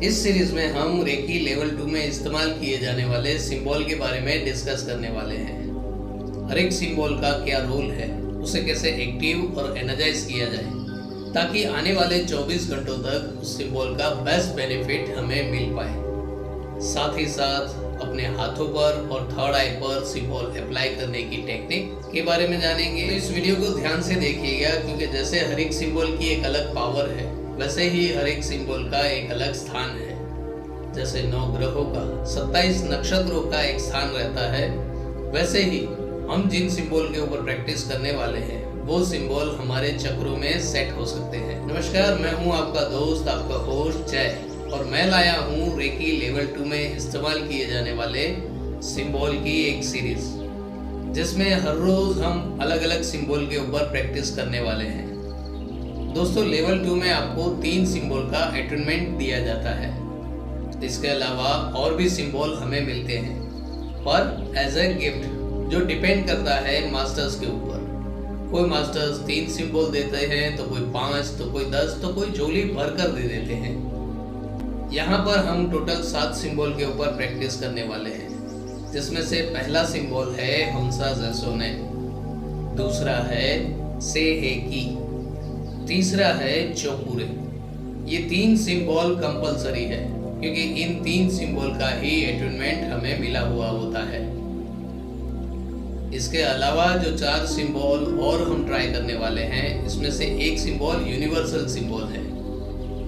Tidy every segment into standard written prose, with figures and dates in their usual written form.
इस सीरीज में हम रेकी लेवल 2 में इस्तेमाल किए जाने वाले सिंबल के बारे में डिस्कस करने वाले हैं। हर एक सिंबल का क्या रोल है, उसे कैसे एक्टिव और एनर्जाइज किया जाए ताकि आने वाले 24 घंटों तक उस सिंबल का बेस्ट बेनिफिट हमें मिल पाए। साथ ही साथ अपने हाथों पर और थर्ड आई पर सिंबल अप्लाई करने की टेक्निक के बारे में जानेंगे। तो इस वीडियो को ध्यान से देखिएगा क्योंकि जैसे हर एक सिंबल की एक अलग पावर है, वैसे ही हर एक सिंबल का एक अलग स्थान है। जैसे 9 ग्रहों का 27 नक्षत्रों का एक स्थान रहता है, वैसे ही हम जिन सिंबल के ऊपर प्रैक्टिस करने वाले हैं वो सिंबल हमारे चक्रों में सेट हो सकते हैं। नमस्कार, मैं हूं आपका दोस्त, आपका होस्ट जय, और मैं लाया हूं रेकी लेवल 2 में इस्तेमाल किए जाने वाले सिंबल की एक सीरीज, जिसमें हर रोज हम अलग अलग सिंबल के ऊपर प्रैक्टिस करने वाले हैं। दोस्तों, लेवल 2 में आपको 3 सिंबल का अटेनमेंट दिया जाता है। इसके अलावा और भी सिंबल हमें मिलते हैं, पर एज ए गिफ्ट, जो डिपेंड करता है मास्टर्स के ऊपर। कोई मास्टर्स 3 सिंबल देते हैं, तो कोई 5, तो कोई 10, तो कोई झोली भर कर दे देते हैं। यहाँ पर हम टोटल 7 सिंबल के ऊपर प्रैक्टिस करने वाले हैं, जिसमें से पहला सिंबल है हंसा जैसोने, दूसरा है से हे की, तीसरा है चौपुरे। ये 3 सिंबल कंपलसरी है क्योंकि इन 3 सिंबल का ही अटेनमेंट हमें मिला हुआ होता है। इसके अलावा जो 4 सिंबल और हम ट्राई करने वाले हैं, इसमें से एक सिंबल यूनिवर्सल सिंबल है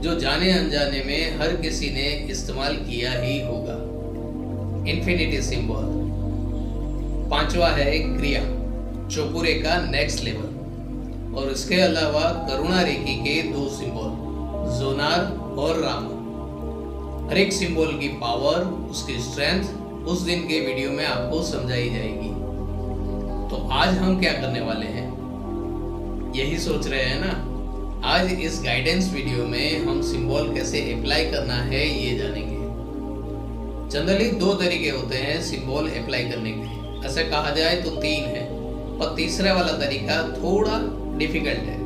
जो जाने अनजाने में हर किसी ने इस्तेमाल किया ही होगा, इन्फिनिटी सिंबल। 5वां है क्रिया, चौपुरे का नेक्स्ट लेवल। और इसके अलावा करुणा रेकी के 2 सिंबल जोनार और राम। हर एक सिंबल की पावर, उसकी स्ट्रेंथ उस दिन के वीडियो में आपको समझाई जाएगी। तो आज हम क्या करने वाले हैं, यही सोच रहे हैं ना? आज इस गाइडेंस वीडियो में हम सिंबल कैसे अप्लाई करना है ये जानेंगे। जनरली 2 तरीके होते हैं सिंबल अप्लाई करने के। ऐसे कहा जाए तो 3 है, और तीसरा वाला तरीका थोड़ा डिफिकल्ट है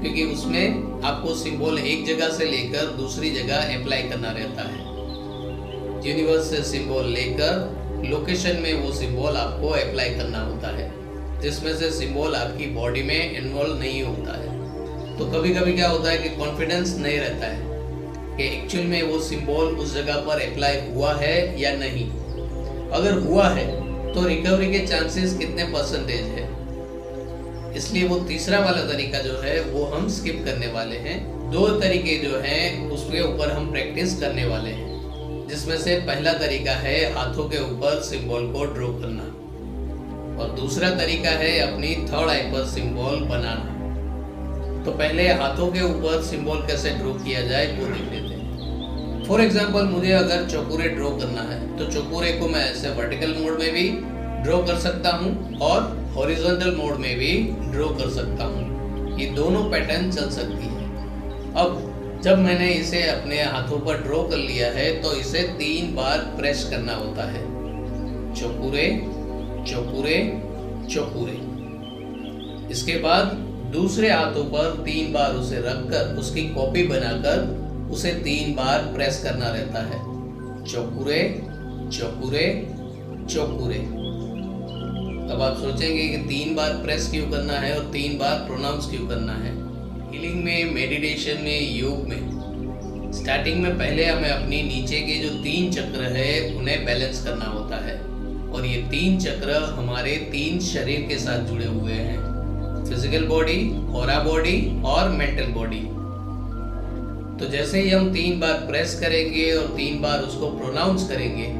क्योंकि उसमें आपको सिंबल एक जगह से लेकर दूसरी जगह अप्लाई करना रहता है। यूनिवर्स से सिंबल लेकर लोकेशन में वो सिंबल आपको अप्लाई करना होता है, जिसमें से सिंबल आपकी बॉडी में इन्वॉल्व नहीं होता है। तो कभी कभी क्या होता है कि कॉन्फिडेंस नहीं रहता है कि एक्चुअल में वो सिंबल उस जगह पर अप्लाई हुआ है या नहीं। अगर हुआ है तो रिकवरी के चांसेस कितने परसेंटेज है, इसलिए वो तीसरा वाला तरीका जो है वो हम स्किप करने वाले हैं। 2 तरीके जो हैं उसके ऊपर हम प्रैक्टिस करने वाले हैं, जिसमें से पहला तरीका है हाथों के ऊपर सिंबल को ड्रॉ करना, और दूसरा तरीका है अपनी थर्ड आई पर सिंबल बनाना। तो पहले हाथों के ऊपर सिंबल कैसे ड्रॉ किया जाए वो देख लेते हैं। फॉर एग्जाम्पल, मुझे अगर चौपुरे ड्रॉ करना है तो चौपुरे को मैं ऐसे वर्टिकल मोड में भी ड्रॉ कर सकता हूँ और हॉरिजॉन्टल मोड में भी ड्रॉ कर सकता हूँ। ये दोनों पैटर्न चल सकती है। अब जब मैंने इसे अपने हाथों पर ड्रॉ कर लिया है तो इसे 3 बार प्रेस करना होता है। चौपुरे, चौपुरे, चौपुरे। इसके बाद दूसरे हाथों पर 3 बार उसे रखकर उसकी कॉपी बनाकर उसे 3 बार प्रेस करना रहता है। चौपुरे, चौपुरे, चौपुरे। अब आप सोचेंगे कि 3 बार प्रेस क्यों करना है और 3 बार प्रोनाउंस क्यों करना है। हीलिंग में, मेडिटेशन में, योग में स्टार्टिंग में पहले हमें अपनी नीचे के जो 3 चक्र है उन्हें बैलेंस करना होता है, और ये 3 चक्र हमारे 3 शरीर के साथ जुड़े हुए हैं, फिजिकल बॉडी, ऑरा बॉडी और मेंटल बॉडी। तो जैसे ही हम 3 बार प्रेस करेंगे और 3 बार उसको प्रोनाउंस करेंगे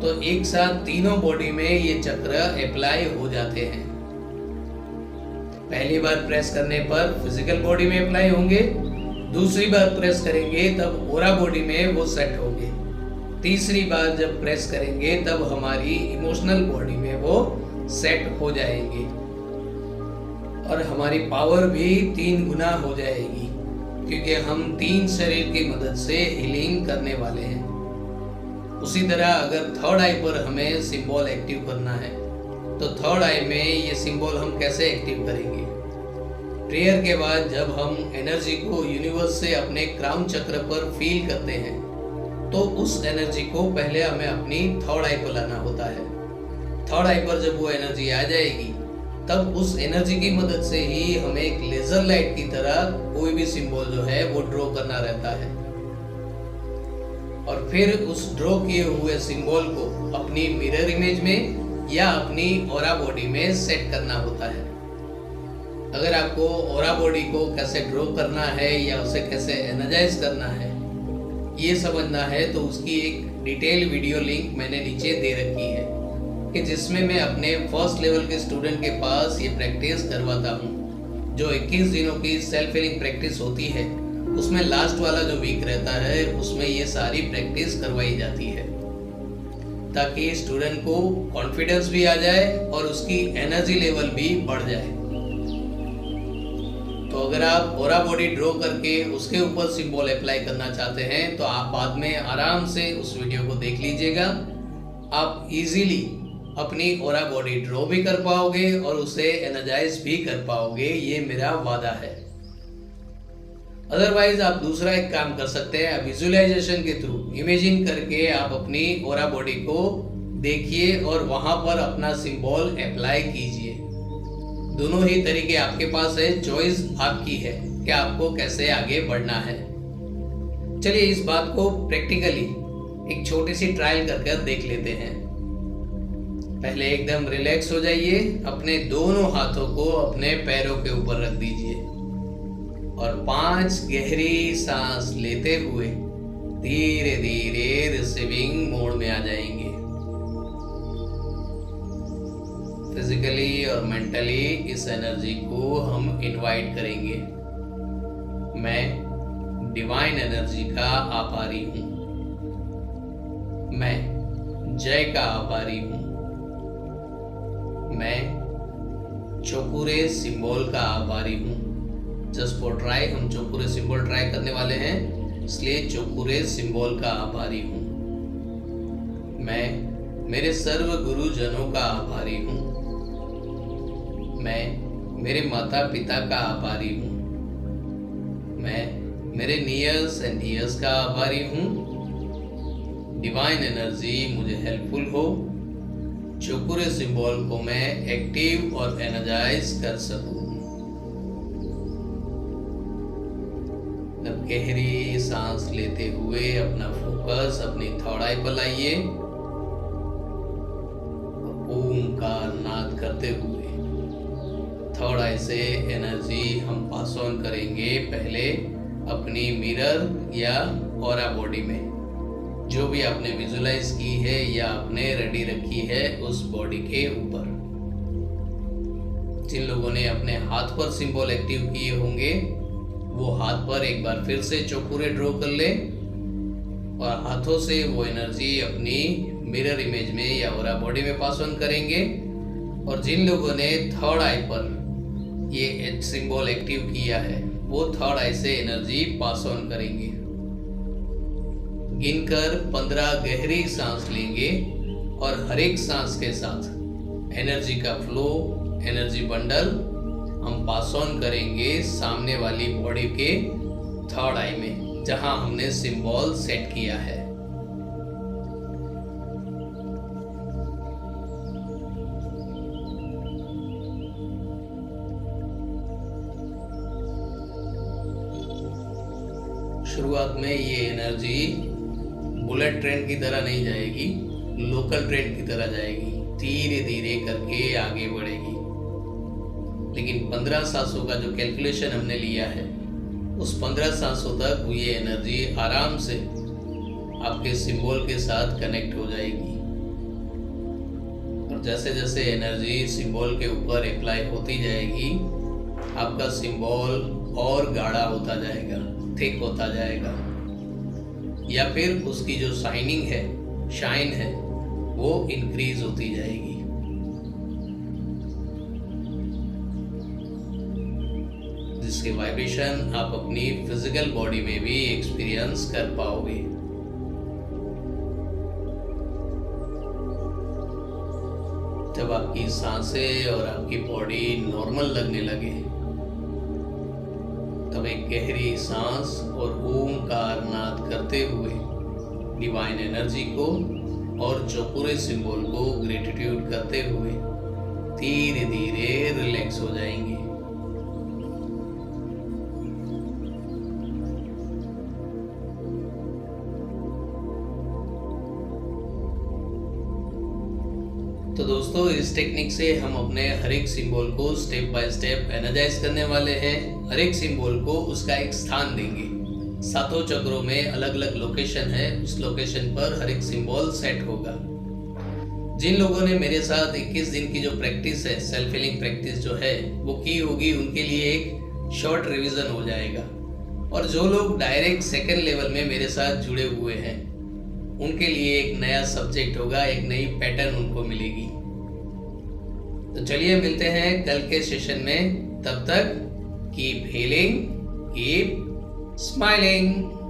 तो एक साथ तीनों बॉडी में ये चक्र अप्लाई हो जाते हैं। पहली बार प्रेस करने पर फिजिकल बॉडी में अप्लाई होंगे, दूसरी बार प्रेस करेंगे तब ओरा बॉडी में वो सेट होंगे, तीसरी बार जब प्रेस करेंगे तब हमारी इमोशनल बॉडी में वो सेट हो जाएंगे, और हमारी पावर भी 3 गुना हो जाएगी क्योंकि हम 3 शरीर की मदद से हीलिंग करने वाले हैं। उसी तरह अगर थर्ड आई पर हमें सिंबल एक्टिव करना है तो थर्ड आई में ये सिंबल हम कैसे एक्टिव करेंगे? प्रेयर के बाद जब हम एनर्जी को यूनिवर्स से अपने क्राउन चक्र पर फील करते हैं तो उस एनर्जी को पहले हमें अपनी थर्ड आई पर लाना होता है। थर्ड आई पर जब वो एनर्जी आ जाएगी तब उस एनर्जी की मदद से ही हमें एक लेजर लाइट की तरह कोई भी सिंबल जो है वो ड्रॉ करना रहता है और फिर उस ड्रॉ किए हुए सिंबल को अपनी मिरर इमेज में या अपनी ऑरा बॉडी में सेट करना होता है। अगर आपको ऑरा बॉडी को कैसे ड्रॉ करना है या उसे कैसे एनर्जाइज करना है ये समझना है तो उसकी एक डिटेल वीडियो लिंक मैंने नीचे दे रखी है कि जिसमें मैं अपने फर्स्ट लेवल के स्टूडेंट के पास ये प्रैक्टिस करवाता हूँ। जो 21 दिनों की सेल्फ हीलिंग प्रैक्टिस होती है उसमें लास्ट वाला जो वीक रहता है उसमें ये सारी प्रैक्टिस करवाई जाती है ताकि स्टूडेंट को कॉन्फिडेंस भी आ जाए और उसकी एनर्जी लेवल भी बढ़ जाए। तो अगर आप ऑरा बॉडी ड्रॉ करके उसके ऊपर सिंबल अप्लाई करना चाहते हैं तो आप बाद में आराम से उस वीडियो को देख लीजिएगा। आप इजीली अपनी ऑरा बॉडी ड्रॉ भी कर पाओगे और उसे एनर्जाइज भी कर पाओगे, ये मेरा वादा है। अदरवाइज आप दूसरा एक काम कर सकते हैं, विजुअलाइजेशन के थ्रू इमेजिन करके आप अपनी ऑरा बॉडी को देखिए और वहां पर अपना सिंबल अप्लाई कीजिए। दोनों ही तरीके आपके पास है, चॉइस आपकी है कि आपको कैसे आगे बढ़ना है। चलिए इस बात को प्रैक्टिकली एक छोटी सी ट्रायल कर देख लेते हैं। पहले एकदम रिलैक्स हो जाइए, अपने दोनों हाथों को अपने पैरों के ऊपर रख दीजिए और 5 गहरी सांस लेते हुए धीरे धीरे रिसीविंग मोड में आ जाएंगे। फिजिकली और मेंटली इस एनर्जी को हम इनवाइट करेंगे। मैं डिवाइन एनर्जी का आभारी हूं। मैं जय का आभारी हूं। मैं चौकुरे सिंबल का आभारी हूं। जस्ट फॉर ट्राई हम चौकुरे सिंबल ट्राई करने वाले हैं, इसलिए चौकुरे सिंबल का आभारी हूं। मैं मेरे सर्व गुरुजनों का आभारी हूं। मैं मेरे माता पिता का आभारी हूं। मैं मेरे नियर्स एंड डियर्स का आभारी हूं। डिवाइन एनर्जी मुझे हेल्पफुल हो, चौकुरे सिंबल को मैं एक्टिव और एनर्जाइज कर सकूं। तब गहरी सांस लेते हुए अपना फोकस अपनी थर्ड आई पर लाइए। ओमकार नाद करते हुए थर्ड आई से एनर्जी हम पास ऑन करेंगे पहले अपनी मिरर या ऑरा बॉडी में, जो भी आपने विजुलाइज की है या आपने रेडी रखी है उस बॉडी के ऊपर। जिन लोगों ने अपने हाथ पर सिंबल एक्टिव किए होंगे वो हाथ पर एक बार फिर से चौकुरे ड्रॉ कर ले और हाथों से वो एनर्जी अपनी मिरर इमेज में या ऑरा बॉडी में पास ऑन करेंगे। और जिन लोगों ने थर्ड आई पर ये सिंबल एक्टिव किया है वो थर्ड आई से एनर्जी पास ऑन करेंगे। गिनकर 15 गहरी सांस लेंगे और हर एक सांस के साथ एनर्जी का फ्लो, एनर्जी बंडल हम पास ऑन करेंगे सामने वाली बॉडी के थर्ड आई में जहां हमने सिंबल सेट किया है। शुरुआत में ये एनर्जी बुलेट ट्रेन की तरह नहीं जाएगी, लोकल ट्रेन की तरह जाएगी, धीरे धीरे करके आगे बढ़ेगी। लेकिन 15 सांसों का जो कैलकुलेशन हमने लिया है उस 15 सांसों तक ये एनर्जी आराम से आपके सिंबल के साथ कनेक्ट हो जाएगी। और जैसे जैसे एनर्जी सिंबल के ऊपर अप्लाई होती जाएगी आपका सिंबल और गाढ़ा होता जाएगा, थिक होता जाएगा, या फिर उसकी जो शाइनिंग है, शाइन है, वो इंक्रीज होती जाएगी। जिसके वाइब्रेशन आप अपनी फिजिकल बॉडी में भी एक्सपीरियंस कर पाओगे। जब आपकी सांसें और आपकी बॉडी नॉर्मल लगने लगे तब एक गहरी सांस और ओमकार नाद करते हुए डिवाइन एनर्जी को और चौपुरे सिंबल को ग्रेटिट्यूड करते हुए धीरे धीरे रिलैक्स हो जाएंगे। तो दोस्तों, इस टेक्निक से हम अपने हर एक सिंबल को स्टेप बाय स्टेप एनर्जाइज करने वाले हैं। हर एक सिंबल को उसका एक स्थान देंगे। सातों चक्रों में अलग अलग लोकेशन है, उस लोकेशन पर हर एक सिंबल सेट होगा। जिन लोगों ने मेरे साथ 21 दिन की जो प्रैक्टिस है, सेल्फ हीलिंग प्रैक्टिस जो है वो की होगी, उनके लिए एक शॉर्ट रिवीजन हो जाएगा। और जो लोग डायरेक्ट सेकंड लेवल में मेरे साथ जुड़े हुए हैं, उनके लिए एक नया सब्जेक्ट होगा, एक नई पैटर्न उनको मिलेगी। तो चलिए मिलते हैं कल के सेशन में। तब तक कीप हीलिंग, कीप स्माइलिंग।